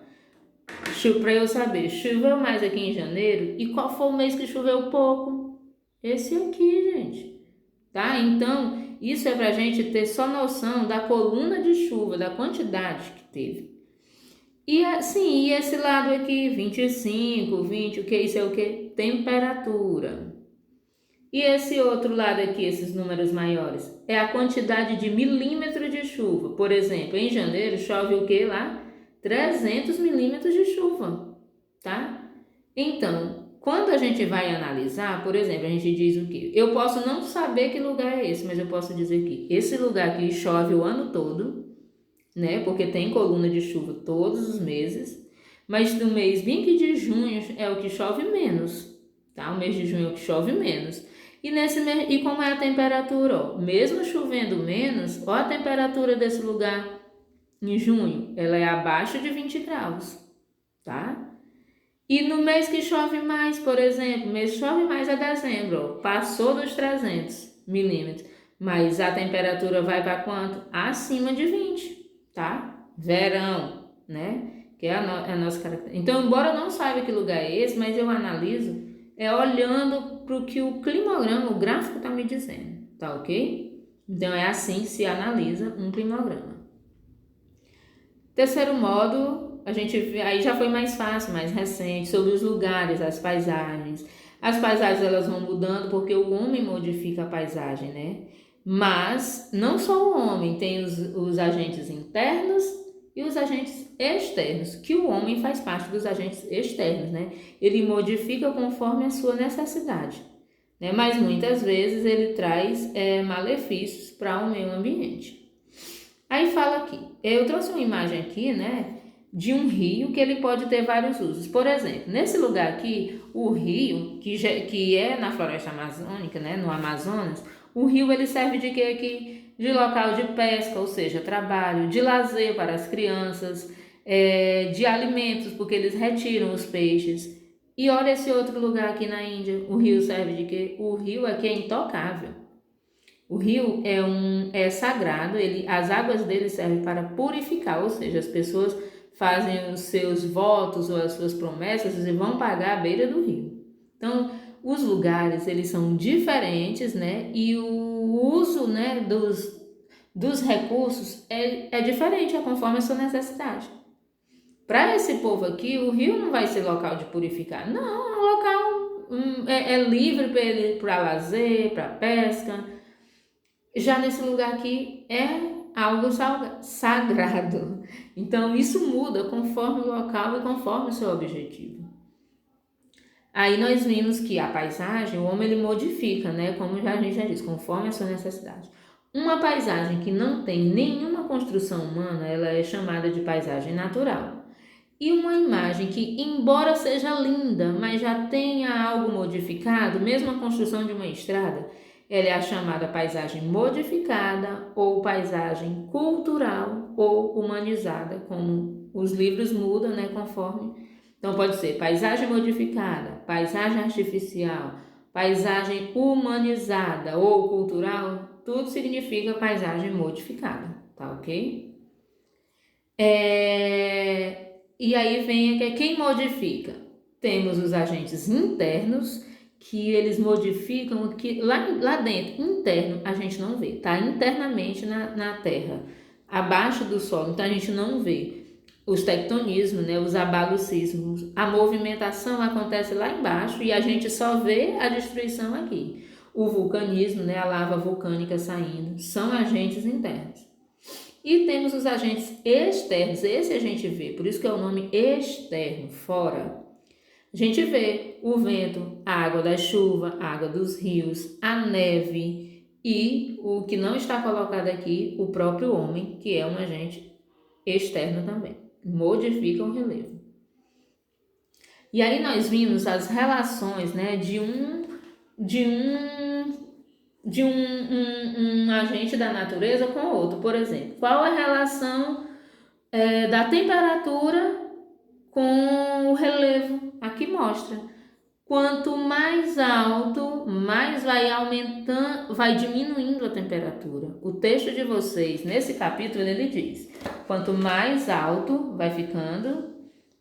Para eu saber, choveu mais aqui em janeiro e qual foi o mês que choveu pouco? Esse aqui, gente. Tá? Então, isso é pra gente ter só noção da coluna de chuva, da quantidade que teve. E assim, e esse lado aqui, 25, 20, o que isso é o que? Temperatura. E esse outro lado aqui, esses números maiores, é a quantidade de milímetros de chuva. Por exemplo, em janeiro chove o que lá? 300 milímetros de chuva, tá? Então, quando a gente vai analisar, por exemplo, a gente diz o quê? Eu posso não saber que lugar é esse, mas eu posso dizer que esse lugar aqui chove o ano todo, né? Porque tem coluna de chuva todos os meses, mas no mês 20 de junho é o que chove menos, tá? O mês de junho é o que chove menos. E como é a temperatura? Ó, mesmo chovendo menos, ó a temperatura desse lugar em junho, ela é abaixo de 20 graus, tá? E no mês que chove mais, por exemplo, o mês que chove mais é dezembro, ó, passou dos 300 milímetros, mas a temperatura vai para quanto? Acima de 20, tá? Verão, né? Que é a nossa característica. Então, embora eu não saiba que lugar é esse, mas eu analiso olhando para o que o climograma, o gráfico está me dizendo, tá ok? Então, é assim que se analisa um climograma. Terceiro modo, a gente aí já foi mais fácil, mais recente, sobre os lugares, as paisagens. As paisagens elas vão mudando porque o homem modifica a paisagem, né? Mas não só o homem, tem os agentes internos e os agentes externos, que o homem faz parte dos agentes externos, né? Ele modifica conforme a sua necessidade, né? Mas muitas vezes ele traz malefícios para o meio ambiente. Aí fala aqui, eu trouxe uma imagem aqui, né, de um rio que ele pode ter vários usos. Por exemplo, nesse lugar aqui, o rio, que é na floresta amazônica, né, no Amazonas, o rio ele serve de quê aqui? De local de pesca, ou seja, trabalho, de lazer para as crianças, de alimentos, porque eles retiram os peixes. E olha esse outro lugar aqui na Índia, o rio serve de quê? O rio aqui é intocável. O rio é sagrado, as águas dele servem para purificar, ou seja, as pessoas fazem os seus votos ou as suas promessas e vão pagar à beira do rio. Então, os lugares, eles são diferentes, né? E o uso, né, dos recursos é diferente, conforme a sua necessidade. Para esse povo aqui, o rio não vai ser local de purificar. Não, é um local livre para lazer, para pesca. Já nesse lugar aqui é algo sagrado. Então, isso muda conforme o local e conforme o seu objetivo. Aí nós vimos que a paisagem, o homem ele modifica, né? Como a gente já disse, conforme a sua necessidade. Uma paisagem que não tem nenhuma construção humana, ela é chamada de paisagem natural. E uma imagem que, embora seja linda, mas já tenha algo modificado, mesmo a construção de uma estrada, ela é a chamada paisagem modificada ou paisagem cultural ou humanizada, como os livros mudam, né, conforme. Então pode ser paisagem modificada, paisagem artificial, paisagem humanizada ou cultural, tudo significa paisagem modificada, tá ok? E aí vem quem modifica? Temos os agentes internos, que eles modificam que lá dentro, interno, a gente não vê, tá? Internamente na Terra, abaixo do solo, então a gente não vê os tectonismos, né, os abalos sísmicos, a movimentação acontece lá embaixo e a gente só vê a destruição aqui. O vulcanismo, né, a lava vulcânica saindo, são agentes internos. E temos os agentes externos, esse a gente vê, por isso que é o nome externo, fora. A gente vê o vento, a água da chuva, a água dos rios, a neve e o que não está colocado aqui, o próprio homem, que é um agente externo também. Modifica o relevo. E aí nós vimos as relações, né, de um agente da natureza com o outro. Por exemplo, qual a relação da temperatura com o relevo? Aqui mostra. Quanto mais alto, mais vai aumentando, vai diminuindo a temperatura. O texto de vocês, nesse capítulo, ele diz: quanto mais alto vai ficando,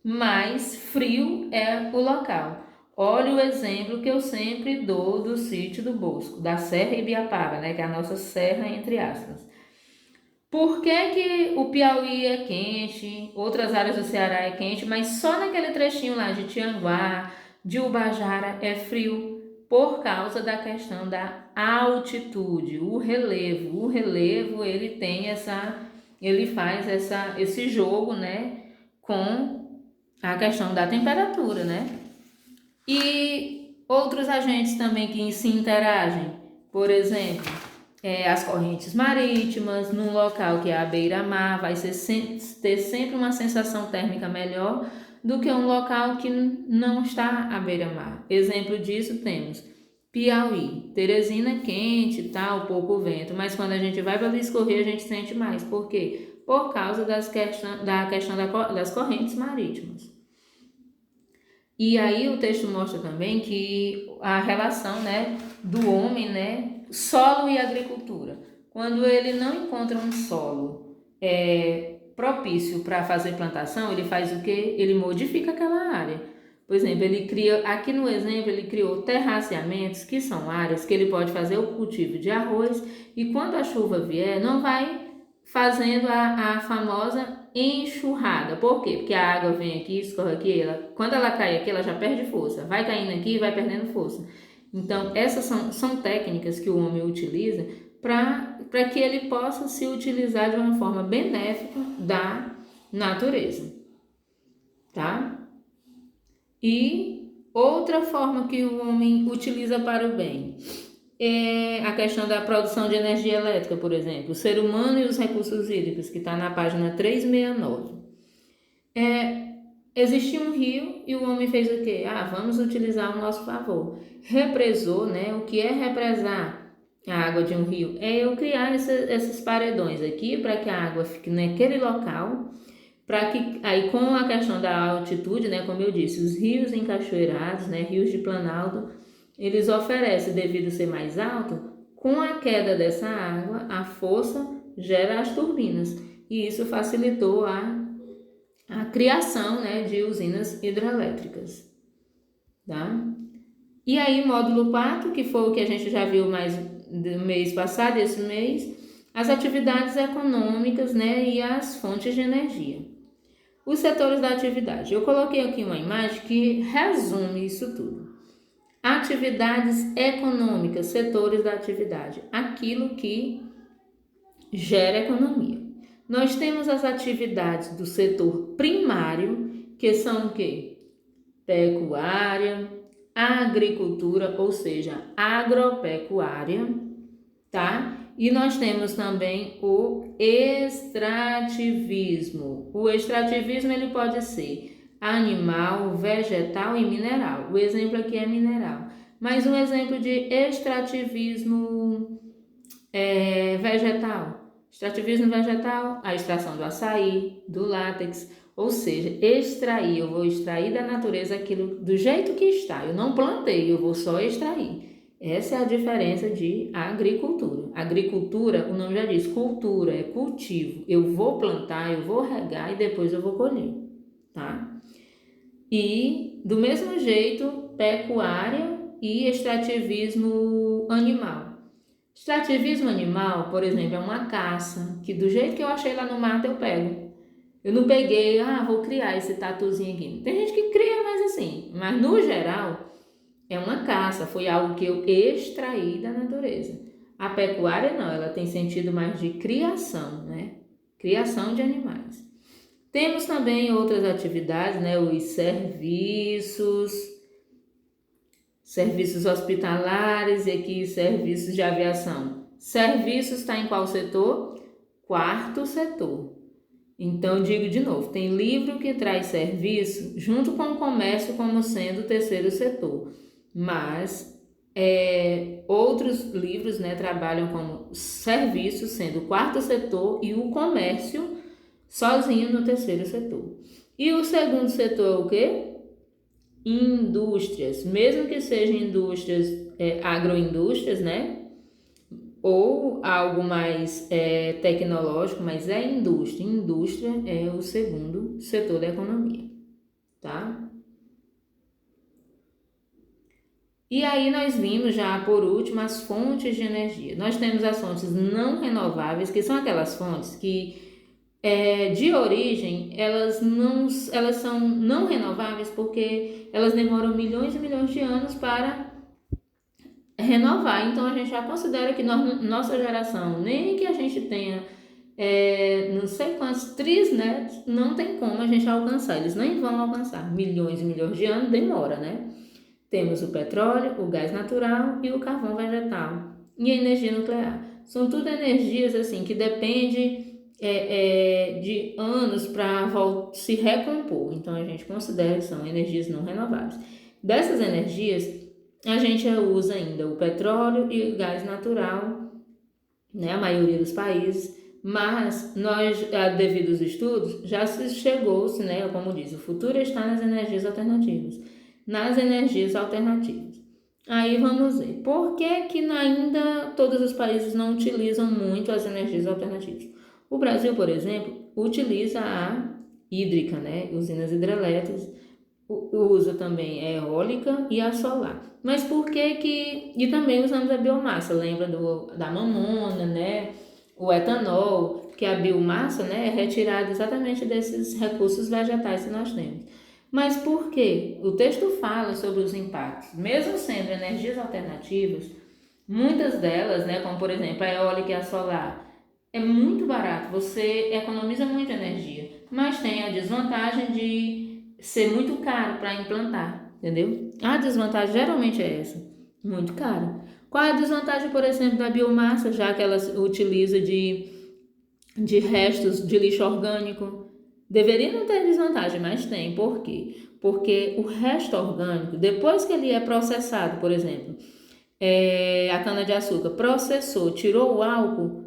mais frio é o local. Olha o exemplo que eu sempre dou do sítio do Bosco, da Serra Ibiapaba, né, que é a nossa serra, entre aspas. Por que o Piauí é quente, outras áreas do Ceará é quente, mas só naquele trechinho lá de Tianguá, de Ubajara é frio? Por causa da questão da altitude, o relevo. O relevo, ele tem ele faz esse jogo, né, com a questão da temperatura, né? E outros agentes também que se interagem, por exemplo, as correntes marítimas, num local que é a beira-mar, vai ter sempre uma sensação térmica melhor do que um local que não está à beira-mar. Exemplo disso temos Piauí, Teresina quente, tal, pouco vento, mas quando a gente vai para Luiz Correia a gente sente mais. Por quê? Por causa da questão das correntes marítimas. E aí o texto mostra também que a relação, né, do homem, né, solo e agricultura. Quando ele não encontra um solo propício para fazer plantação, ele faz o quê? Ele modifica aquela área. Por exemplo, ele cria, aqui no exemplo, ele criou terraceamentos, que são áreas que ele pode fazer o cultivo de arroz, e quando a chuva vier, não vai fazendo a famosa enxurrada. Por quê? Porque a água vem aqui, escorre aqui, quando ela cai aqui, ela já perde força. Vai caindo aqui e vai perdendo força. Então, essas são técnicas que o homem utiliza para que ele possa se utilizar de uma forma benéfica da natureza. Tá? E outra forma que o homem utiliza para o bem é a questão da produção de energia elétrica, por exemplo, o ser humano e os recursos hídricos, que está na página 369. Existia um rio e o homem fez o quê? Vamos utilizar ao nosso favor. Represou, né? O que é represar a água de um rio? É eu criar esses paredões aqui para que a água fique naquele local, para que aí com a questão da altitude, né? Como eu disse, os rios encachoeirados, né? Rios de Planalto, eles oferecem, devido a ser mais alto, com a queda dessa água, a força gera as turbinas. E isso facilitou a criação, né, de usinas hidrelétricas. Tá? E aí, módulo 4, que foi o que a gente já viu mais do mês passado, esse mês, as atividades econômicas, né, e as fontes de energia. Os setores da atividade. Eu coloquei aqui uma imagem que resume isso tudo. Atividades econômicas, setores da atividade, aquilo que gera economia. Nós temos as atividades do setor primário, que são o quê? Pecuária, agricultura, ou seja, agropecuária, tá? E nós temos também o extrativismo. O extrativismo ele pode ser animal, vegetal e mineral. O exemplo aqui é mineral. Mas um exemplo de extrativismo vegetal. Extrativismo vegetal, a extração do açaí, do látex, Ou seja, extrair, eu vou extrair da natureza aquilo do jeito que está. Eu não plantei, eu vou só extrair. Essa é a diferença de agricultura. Agricultura, o nome já diz, cultura, é cultivo. Eu vou plantar, eu vou regar e depois eu vou colher, tá? E, do mesmo jeito, pecuária e extrativismo animal. Extrativismo animal, por exemplo, é uma caça, que do jeito que eu achei lá no mato eu pego. Eu não peguei, vou criar esse tatuzinho aqui. Tem gente que cria, mas no geral é uma caça, foi algo que eu extraí da natureza. A pecuária não, ela tem sentido mais de criação, né? Criação de animais. Temos também outras atividades, né? Os serviços hospitalares e aqui serviços de aviação. Serviços está em qual setor? Quarto setor. Então, digo de novo, tem livro que traz serviço junto com o comércio como sendo o terceiro setor, mas outros livros, né, trabalham como serviço sendo o quarto setor e o comércio sozinho no terceiro setor. E o segundo setor é o quê? Indústrias, mesmo que sejam indústrias, agroindústrias, né? Ou algo mais tecnológico, mas é indústria. Indústria é o segundo setor da economia, tá? E aí nós vimos já por último as fontes de energia. Nós temos as fontes não renováveis, que são aquelas fontes que de origem elas são não renováveis porque elas demoram milhões e milhões de anos para renovar. Então a gente já considera que nossa geração, nem que a gente tenha não sei quantos trisnetos, não tem como a gente alcançar, eles nem vão alcançar. Milhões e milhões de anos demora, né? Temos o petróleo, o gás natural e o carvão vegetal e a energia nuclear. São tudo energias assim que dependem de anos para se recompor. Então a gente considera que são energias não renováveis. Dessas energias a gente usa ainda o petróleo e o gás natural, né, a maioria dos países, mas nós, devido aos estudos, já se chegou-se, né, como diz, o futuro está nas energias alternativas. Nas energias alternativas. Aí vamos ver, por que ainda todos os países não utilizam muito as energias alternativas? O Brasil, por exemplo, utiliza a hídrica, né, usinas hidrelétricas, usa também a eólica e a solar. Mas por que e também usamos a biomassa, lembra da mamona, né, o etanol, que a biomassa, né, é retirada exatamente desses recursos vegetais que nós temos. Mas por quê? O texto fala sobre os impactos. Mesmo sendo energias alternativas, muitas delas, né, como por exemplo a eólica e a solar, é muito barato, você economiza muita energia, mas tem a desvantagem de ser muito caro para implantar, entendeu? A desvantagem geralmente é essa, muito caro. Qual é a desvantagem, por exemplo, da biomassa, já que ela utiliza de restos de lixo orgânico? Deveria não ter desvantagem, mas tem. Por quê? Porque o resto orgânico, depois que ele é processado, por exemplo, a cana-de-açúcar processou, tirou o álcool,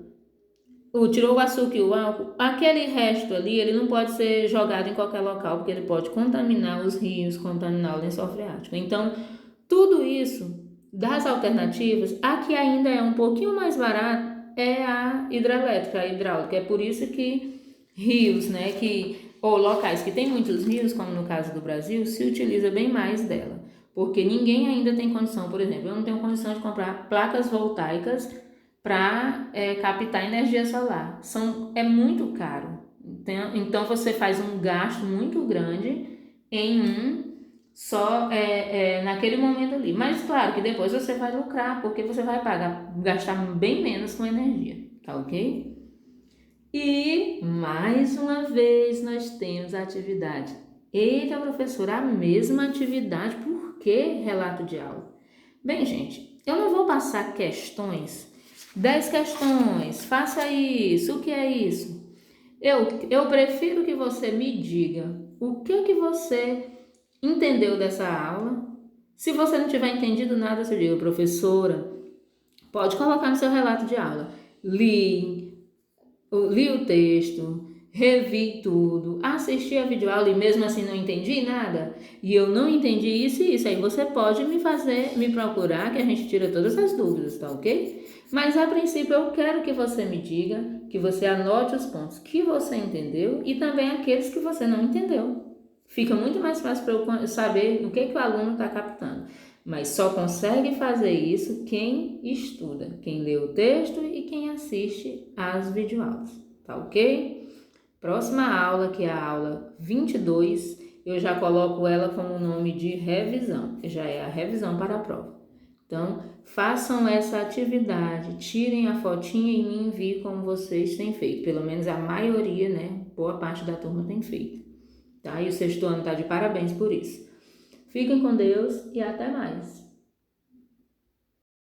tirou o açúcar e o álcool, aquele resto ali, ele não pode ser jogado em qualquer local, porque ele pode contaminar os rios, contaminar o lençol freático. Então, tudo isso das alternativas, a que ainda é um pouquinho mais barata é a hidrelétrica, a hidráulica. É por isso que rios, né, ou locais que tem muitos rios, como no caso do Brasil, se utiliza bem mais dela. Porque ninguém ainda tem condição, por exemplo, eu não tenho condição de comprar placas voltaicas para captar energia solar. É muito caro. Então você faz um gasto muito grande em só naquele momento ali. Mas claro que depois você vai lucrar, porque você vai gastar bem menos com energia, tá ok? E mais uma vez nós temos a atividade. Eita, professora, a mesma atividade, por que relato de aula? Bem, gente, eu não vou passar questões, 10 questões, faça isso, o que é isso? Eu prefiro que você me diga o que você entendeu dessa aula. Se você não tiver entendido nada, você diga, professora, pode colocar no seu relato de aula. Li o texto, revi tudo, assisti a videoaula e mesmo assim não entendi nada, e eu não entendi isso e isso, aí você pode me procurar que a gente tira todas as dúvidas, tá ok? Mas a princípio eu quero que você me diga, que você anote os pontos que você entendeu e também aqueles que você não entendeu. Fica muito mais fácil para eu saber o que o aluno está captando. Mas só consegue fazer isso quem estuda, quem lê o texto e quem assiste às videoaulas, tá ok? Próxima aula, que é a aula 22, eu já coloco ela como nome de revisão, que já é a revisão para a prova. Então, façam essa atividade, tirem a fotinha e me enviem como vocês têm feito. Pelo menos a maioria, né? Boa parte da turma tem feito. Tá? E o sexto ano está de parabéns por isso. Fiquem com Deus e até mais.